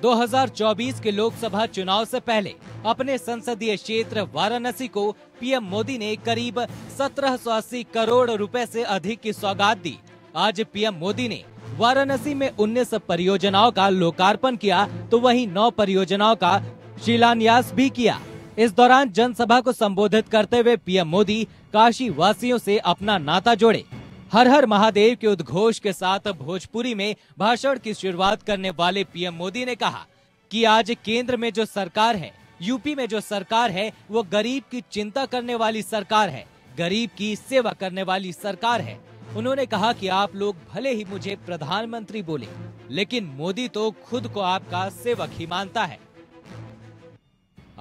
2024 के लोकसभा चुनाव से पहले अपने संसदीय क्षेत्र वाराणसी को पीएम मोदी ने करीब 1780 करोड़ रुपए से अधिक की सौगात दी। आज पीएम मोदी ने वाराणसी में 19 परियोजनाओं का लोकार्पण किया तो वहीं 9 परियोजनाओं का शिलान्यास भी किया। इस दौरान जनसभा को संबोधित करते हुए पीएम मोदी काशी वासियों से अपना नाता जोड़े। हर हर महादेव के उद्घोष के साथ भोजपुरी में भाषण की शुरुआत करने वाले पीएम मोदी ने कहा कि आज केंद्र में जो सरकार है, यूपी में जो सरकार है, वो गरीब की चिंता करने वाली सरकार है, गरीब की सेवा करने वाली सरकार है। उन्होंने कहा कि आप लोग भले ही मुझे प्रधानमंत्री बोले, लेकिन मोदी तो खुद को आपका सेवक ही मानता है।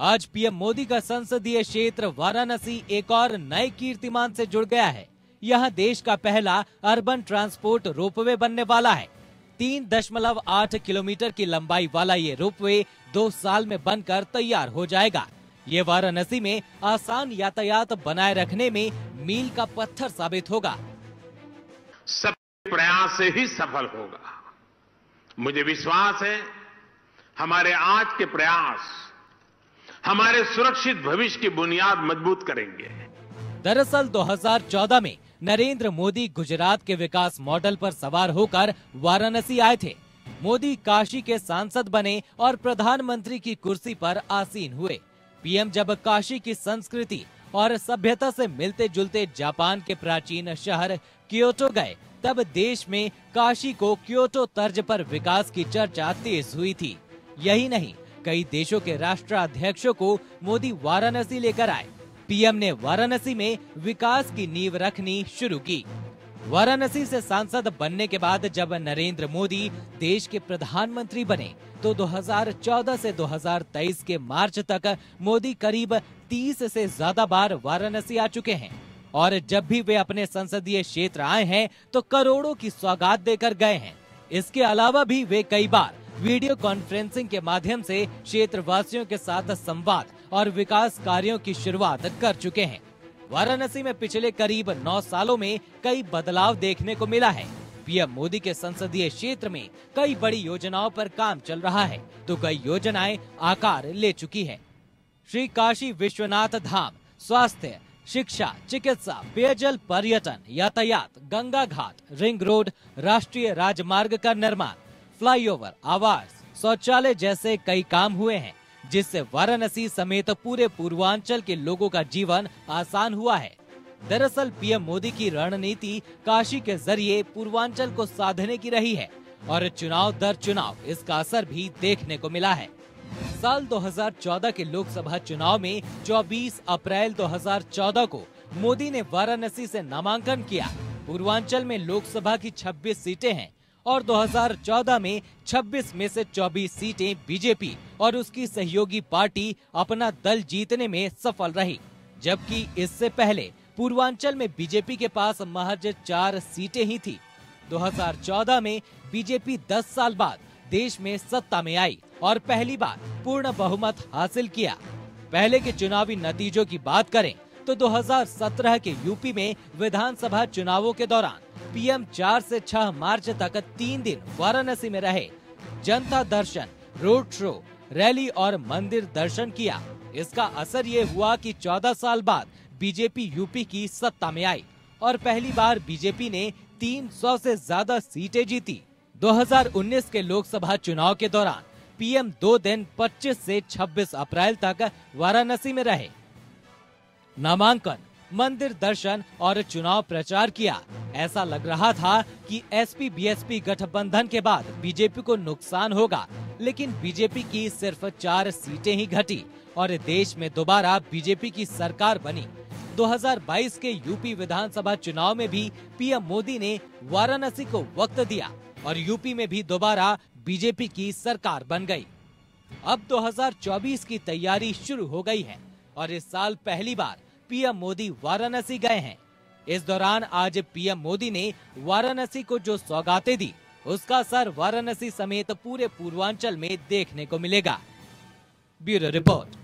आज पीएम मोदी का संसदीय क्षेत्र वाराणसी एक और नए कीर्तिमान से जुड़ गया है। यहाँ देश का पहला अर्बन ट्रांसपोर्ट रोपवे बनने वाला है। 3.8 किलोमीटर की लंबाई वाला ये रोपवे 2 साल में बनकर तैयार हो जाएगा। ये वाराणसी में आसान यातायात बनाए रखने में मील का पत्थर साबित होगा। सब प्रयास से ही सफल होगा। मुझे विश्वास है हमारे आज के प्रयास हमारे सुरक्षित भविष्य की बुनियाद मजबूत करेंगे। दरअसल 2014 में नरेंद्र मोदी गुजरात के विकास मॉडल पर सवार होकर वाराणसी आए थे। मोदी काशी के सांसद बने और प्रधानमंत्री की कुर्सी पर आसीन हुए। पीएम जब काशी की संस्कृति और सभ्यता से मिलते जुलते जापान के प्राचीन शहर क्योटो गए, तब देश में काशी को क्योटो तर्ज पर विकास की चर्चा तेज हुई थी। यही नहीं, कई देशों के राष्ट्राध्यक्षों को मोदी वाराणसी लेकर आए। पीएम ने वाराणसी में विकास की नींव रखनी शुरू की। वाराणसी से सांसद बनने के बाद जब नरेंद्र मोदी देश के प्रधानमंत्री बने तो 2014 से 2023 के मार्च तक मोदी करीब 30 से ज्यादा बार वाराणसी आ चुके हैं और जब भी वे अपने संसदीय क्षेत्र आए हैं तो करोड़ों की सौगात देकर गए हैं। इसके अलावा भी वे कई बार वीडियो कॉन्फ्रेंसिंग के माध्यम से क्षेत्र वासियों के साथ संवाद और विकास कार्यों की शुरुआत कर चुके हैं। वाराणसी में पिछले करीब 9 सालों में कई बदलाव देखने को मिला है। पीएम मोदी के संसदीय क्षेत्र में कई बड़ी योजनाओं पर काम चल रहा है तो कई योजनाएं आकार ले चुकी है। श्री काशी विश्वनाथ धाम, स्वास्थ्य, शिक्षा, चिकित्सा, पेयजल, पर्यटन, यातायात, गंगा घाट, रिंग रोड, राष्ट्रीय राजमार्ग का निर्माण, फ्लाईओवर, आवास, शौचालय जैसे कई काम हुए हैं, जिससे वाराणसी समेत पूरे पूर्वांचल के लोगों का जीवन आसान हुआ है। दरअसल पीएम मोदी की रणनीति काशी के जरिए पूर्वांचल को साधने की रही है और चुनाव दर चुनाव इसका असर भी देखने को मिला है। साल 2014 के लोकसभा चुनाव में 24 अप्रैल 2014 को मोदी ने वाराणसी से नामांकन किया। पूर्वांचल में लोकसभा की 26 सीटें हैं और 2014 में 26 में से 24 सीटें बीजेपी और उसकी सहयोगी पार्टी अपना दल जीतने में सफल रही, जबकि इससे पहले पूर्वांचल में बीजेपी के पास महज 4 सीटें ही थी। 2014 में बीजेपी 10 साल बाद देश में सत्ता में आई और पहली बार पूर्ण बहुमत हासिल किया। पहले के चुनावी नतीजों की बात करें तो 2017 के यूपी में विधानसभा चुनावों के दौरान पीएम 4 से 6 मार्च तक 3 दिन वाराणसी में रहे। जनता दर्शन, रोड शो, रैली और मंदिर दर्शन किया। इसका असर ये हुआ कि 14 साल बाद बीजेपी यूपी की सत्ता में आई और पहली बार बीजेपी ने 300 से ज्यादा सीटें जीती। 2019 के लोकसभा चुनाव के दौरान पीएम 2 दिन 25 से 26 अप्रैल तक वाराणसी में रहे। नामांकन, मंदिर दर्शन और चुनाव प्रचार किया। ऐसा लग रहा था कि एसपी बीएसपी गठबंधन के बाद बीजेपी को नुकसान होगा, लेकिन बीजेपी की सिर्फ 4 सीटें ही घटी और देश में दोबारा बीजेपी की सरकार बनी। 2022 के यूपी विधानसभा चुनाव में भी पीएम मोदी ने वाराणसी को वक्त दिया और यूपी में भी दोबारा बीजेपी की सरकार बन गई। अब 2024 की तैयारी शुरू हो गई है और इस साल पहली बार पीएम मोदी वाराणसी गए हैं। इस दौरान आज पीएम मोदी ने वाराणसी को जो सौगातें दी, उसका असर वाराणसी समेत पूरे पूर्वांचल में देखने को मिलेगा। Bureau report.